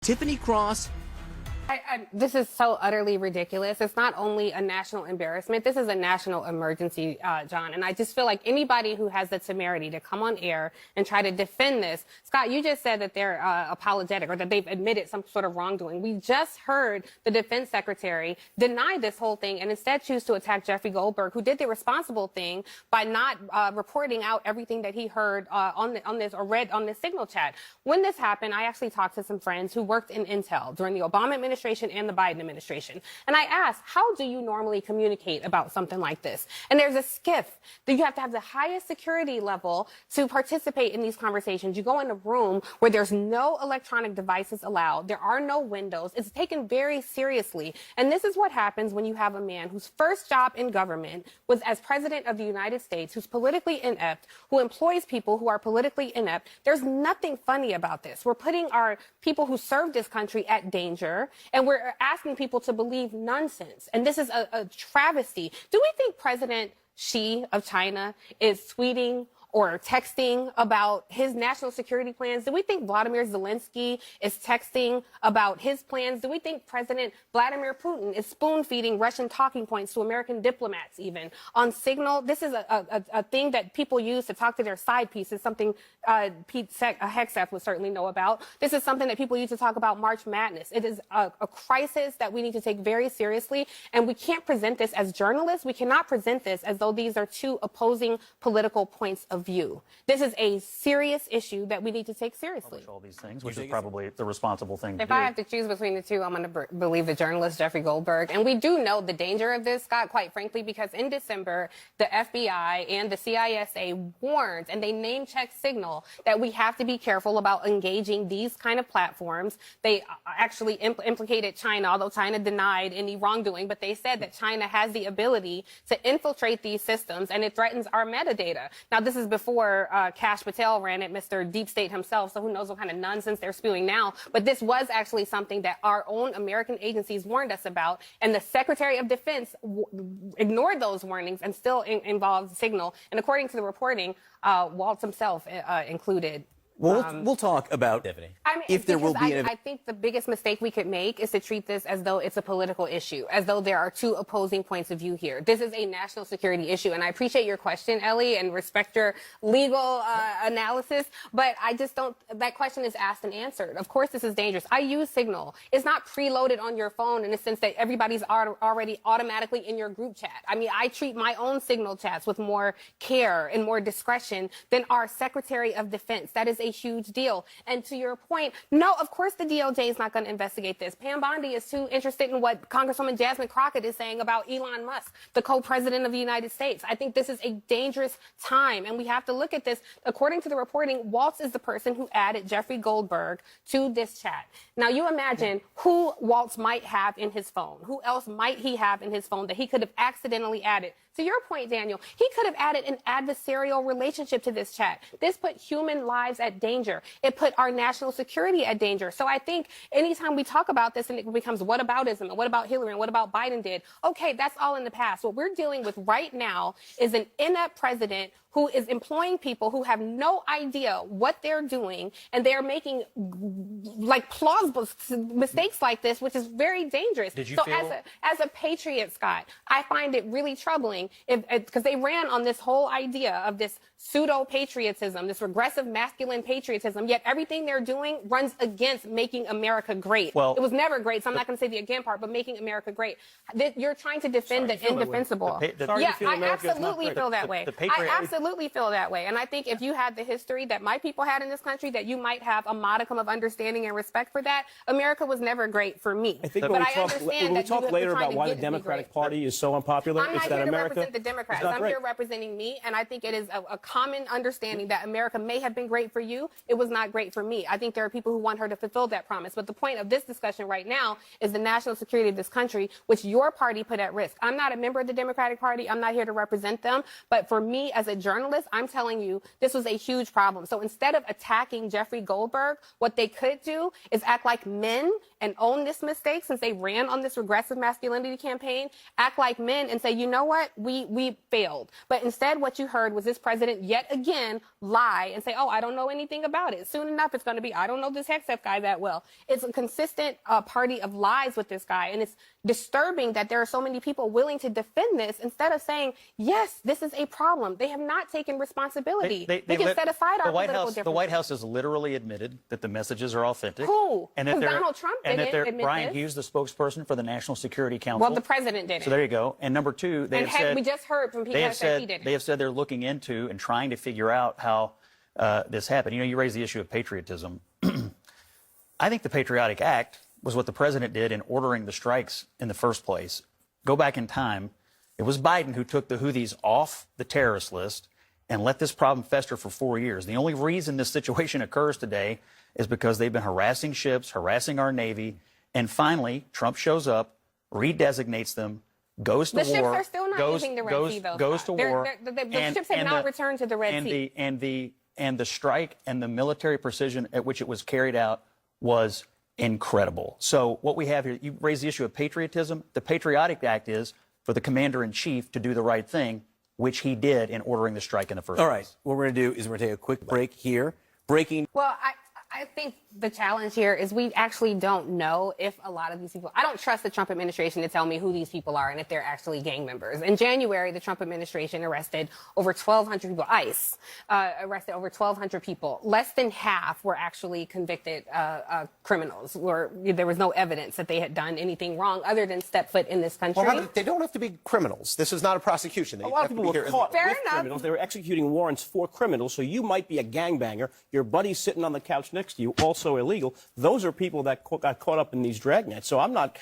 Tiffany Cross. This is so utterly ridiculous. It's not only a national embarrassment. This is a national emergency, John. And I just feel like anybody who has the temerity to come on air and try to defend this. Scott, you just said that they're apologetic or that they've admitted some sort of wrongdoing. We just heard the defense secretary deny this whole thing and instead choose to attack Jeffrey Goldberg, who did the responsible thing by not reporting out everything that he heard on this or read on this signal chat. When this happened, I actually talked to some friends who worked in Intel during the Obama administration and the Biden administration. And I asked, how do you normally communicate about something like this? And there's a skiff that you have to have the highest security level to participate in these conversations. You go in a room where there's no electronic devices allowed. There are no windows. It's taken very seriously. And this is what happens when you have a man whose first job in government was as president of the United States, who's politically inept, who employs people who are politically inept. There's nothing funny about this. We're putting our people who serve this country at danger, and we're asking people to believe nonsense. And this is a travesty. Do we think President Xi of China is tweeting or texting about his national security plans? Do we think Vladimir Zelensky is texting about his plans? Do we think President Vladimir Putin is spoon-feeding Russian talking points to American diplomats even on Signal? This is a thing that people use to talk to their side pieces, something Pete Hegseth would certainly know about. This is something that people use to talk about March Madness. It is a crisis that we need to take very seriously, and we can't present this as journalists. We cannot present this as though these are two opposing political points of view. This is a serious issue that we need to take seriously. All these things, which is probably the responsible thing to do. If I have to choose between the two, I'm going to believe the journalist Jeffrey Goldberg. And we do know the danger of this, Scott, quite frankly, because in December, the FBI and the CISA warned, and they name-checked Signal, that we have to be careful about engaging these kind of platforms. They actually implicated China, although China denied any wrongdoing, but they said that China has the ability to infiltrate these systems, and it threatens our metadata. Now, this is before Kash Patel ran it, Mr. Deep State himself, so who knows what kind of nonsense they're spewing now. But this was actually something that our own American agencies warned us about, and the Secretary of Defense ignored those warnings and still involved Signal. And according to the reporting, Waltz himself included. We'll talk about if there will be I think the biggest mistake we could make is to treat this as though it's a political issue, as though there are two opposing points of view here. This is a national security issue, and I appreciate your question, Ellie, and respect your legal analysis, but I just don't, that question is asked and answered. Of course this is dangerous. I use Signal. It's not preloaded on your phone in the sense that everybody's already automatically in your group chat. I mean, I treat my own Signal chats with more care and more discretion than our Secretary of Defense. That is a huge deal. And to your point, no, of course the DOJ is not going to investigate this. Pam Bondi is too interested in what Congresswoman Jasmine Crockett is saying about Elon Musk, the co-president of the United States. I think this is a dangerous time, and we have to look at this. According to the reporting, Waltz is the person who added Jeffrey Goldberg to this chat. Now, you imagine who Waltz might have in his phone. Who else might he have in his phone that he could have accidentally added? To your point, Daniel, he could have added an adversarial relationship to this chat. This put human lives at danger. It put our national security at danger. So I think anytime we talk about this and it becomes whataboutism and what about Hillary and what about Biden did, okay, that's all in the past. What we're dealing with right now is an inept president who is employing people who have no idea what they're doing, and they're making like plausible mistakes like this, which is very dangerous. So as a patriot, Scott, I find it really troubling because they ran on this whole idea of this pseudo-patriotism, this regressive masculine patriotism, yet everything they're doing runs against making America great. Well, it was never great, so I'm not going to say the again part, but making America great. You're trying to defend the indefensible. Yeah, I absolutely feel that way. I absolutely feel that way. And I think if you had the history that my people had in this country, that you might have a modicum of understanding and respect for that. America was never great for me. I think when we talk later about why the Democratic Party is so unpopular, I'm not here to represent the Democrats. I'm here representing me, and I think it is a common understanding that America may have been great for you. It was not great for me. I think there are people who want her to fulfill that promise. But the point of this discussion right now is the national security of this country, which your party put at risk. I'm not a member of the Democratic Party. I'm not here to represent them. But for me as a journalist, I'm telling you, this was a huge problem. So instead of attacking Jeffrey Goldberg, what they could do is act like men and own this mistake, since they ran on this regressive masculinity campaign, act like men and say, you know what, we failed. But instead what you heard was this president yet again lie and say, oh, I don't know anything about it. Soon enough, it's going to be, I don't know this Hegseth guy that well. It's a consistent party of lies with this guy. And it's disturbing that there are so many people willing to defend this instead of saying, yes, this is a problem. They have not taken responsibility. They can set aside our political differences. The White House has literally admitted that the messages are authentic. Who? And that Donald Trump didn't admit Brian this. Hughes, the spokesperson for the National Security Council. Well, the president did it. So there you go. And number two, they have said, we just heard from people that he did it. They have said they're looking into and trying to figure out how this happened. You know, you raised the issue of patriotism. I think the Patriotic Act was what the president did in ordering the strikes in the first place. Go back in time. It was Biden who took the Houthis off the terrorist list and let this problem fester for 4 years. The only reason this situation occurs today is because they've been harassing ships, harassing our Navy, and finally Trump shows up, redesignates them, goes to war. The ships are still not using the Red Sea, though. Goes to war. The ships have not returned to the Red Sea. And the strike and the military precision at which it was carried out was incredible. So what we have here, you raise the issue of patriotism. The Patriotic Act is for the commander-in-chief to do the right thing, which he did in ordering the strike in the first place. All right. What we're going to do is we're going to take a quick break here. Breaking. Well, I think the challenge here is we actually don't know if a lot of these people, I don't trust the Trump administration to tell me who these people are and if they're actually gang members. In January, the Trump administration arrested over 1,200 people. ICE arrested over 1,200 people. Less than half were actually convicted criminals, where there was no evidence that they had done anything wrong other than step foot in this country. Well, they don't have to be criminals. This is not a prosecution. A lot of people were caught with criminals. They were executing warrants for criminals, so you might be a gangbanger. Your buddy's sitting on the couch next to you, also illegal. Those are people that got caught up in these dragnets. So I'm not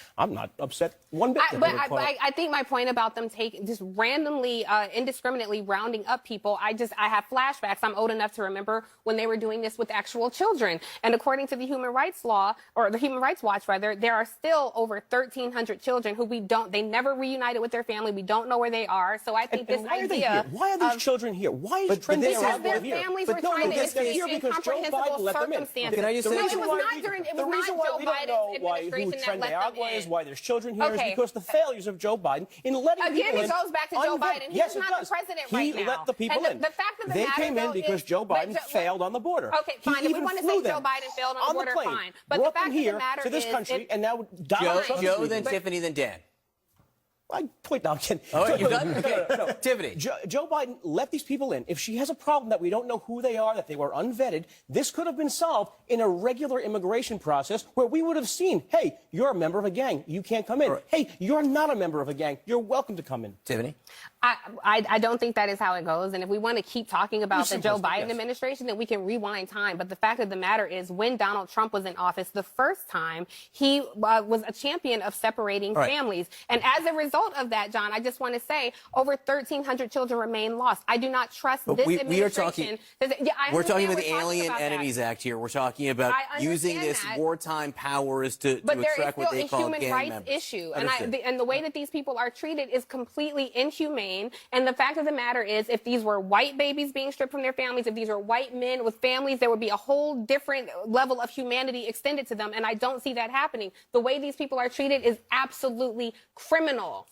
upset one bit. I think my point about them just randomly, indiscriminately rounding up people, I have flashbacks. I'm old enough to remember when they were doing this with actual children. And according to the Human Rights Law, or the Human Rights Watch rather, there are still over 1,300 children who they never reunited with their family. We don't know where they are. So I think this idea. Why are these children here? Why is because their families were trying to escape incomprehensible circumstances. Can I just say it was not Joe Biden's administration that let them in. Why there's children here is because the failures of Joe Biden in letting people in. Again, it goes back to Joe Biden. He's not the president right now. He let the people in. The fact of the they matter, came in because Joe Biden failed on the border. Okay, fine. If we want to say Joe Biden failed on the border, fine. But the fact of the matter to this country, and now Donald Trump. Joe, then Tiffany, then Dan. I point now, Ken. Oh, you're done? Okay. No. Tiffany. Joe Biden let these people in. If she has a problem that we don't know who they are, that they were unvetted, this could have been solved in a regular immigration process where we would have seen, hey, you're a member of a gang. You can't come in. Right. Hey, you're not a member of a gang. You're welcome to come in. Tiffany? I don't think that is how it goes. And if we want to keep talking about the Joe Biden administration, then we can rewind time. But the fact of the matter is when Donald Trump was in office the first time, he was a champion of separating families. And as a result of that, John, I just want to say over 1,300 children remain lost. I do not trust this administration. We're talking about the Alien Enemies Act here. We're talking about using this wartime powers to extract what they call gang members. But there is still a human rights issue. And the way that these people are treated is completely inhumane. And the fact of the matter is, if these were white babies being stripped from their families, if these were white men with families, there would be a whole different level of humanity extended to them. And I don't see that happening. The way these people are treated is absolutely criminal.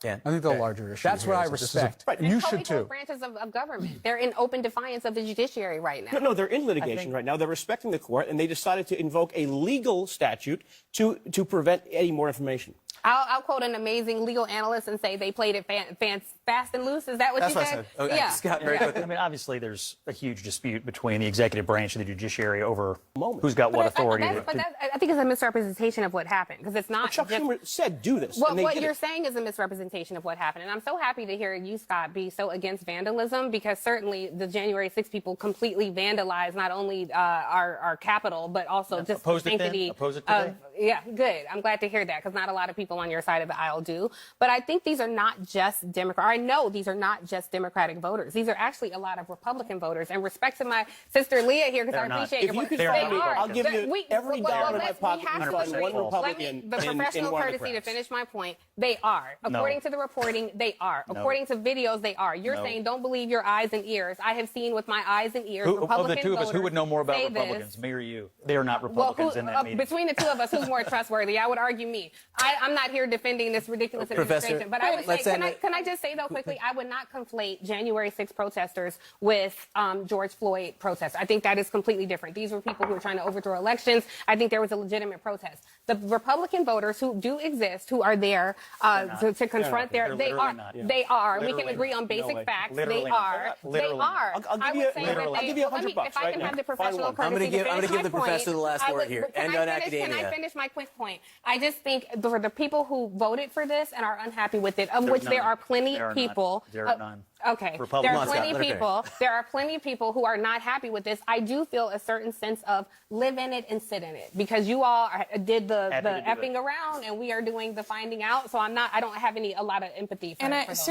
Yeah. I think the larger issue. That's what I respect. Right. You should too. Branches of government. They're in open defiance of the judiciary right now. No, they're in litigation right now. They're respecting the court, and they decided to invoke a legal statute to prevent any more information. I'll quote an amazing legal analyst and say they played it fast and loose. Is that what you said? Okay. Yeah. Scott, very quickly. I mean, obviously, there's a huge dispute between the executive branch and the judiciary over who's got what authority. I think it's a misrepresentation of what happened because it's not. But Chuck Schumer said do this. What you're saying is a misrepresentation of what happened, and I'm so happy to hear you, Scott, be so against vandalism because certainly the January 6th people completely vandalized not only our Capitol but also just the sanctity. Oppose it today? Yeah, good. I'm glad to hear that because not a lot of people on your side of the aisle do. But I think these are not just Democrat. I know these are not just Democratic voters. These are actually a lot of Republican voters. And respect to my sister Leah here because I appreciate your point. If you could find me, I'll give you every dollar in my pocket and find one Republican the professional courtesy to finish my point. They are. According to the reporting, they are. According to videos, they are. You're saying don't believe your eyes and ears. I have seen with my eyes and ears Republican of the two of us, voters who would know more about Republicans, me or you? They are not Republicans in that meeting. Between the two of us, who's more trustworthy? I would argue me. I'm not here defending this ridiculous administration. But I would say, can I just say though quickly, I would not conflate January 6th protesters with George Floyd protests. I think that is completely different. These were people who were trying to overthrow elections. I think there was a legitimate protest. The Republican voters who do exist, who are there to confront they are. We can agree on basic facts. They are. I'll give you $100 if I can have the professional courtesy I'm going to give the professor the last word here. End on academia. Can I finish my quick point? I just think for the people who voted for this and are unhappy with it, of which there are plenty of people. There are none. Okay, there are plenty of people. There are plenty of people who are not happy with this. I do feel a certain sense of live in it and sit in it, because you all did the effing around and we are doing the finding out. So I don't have a lot of empathy for those.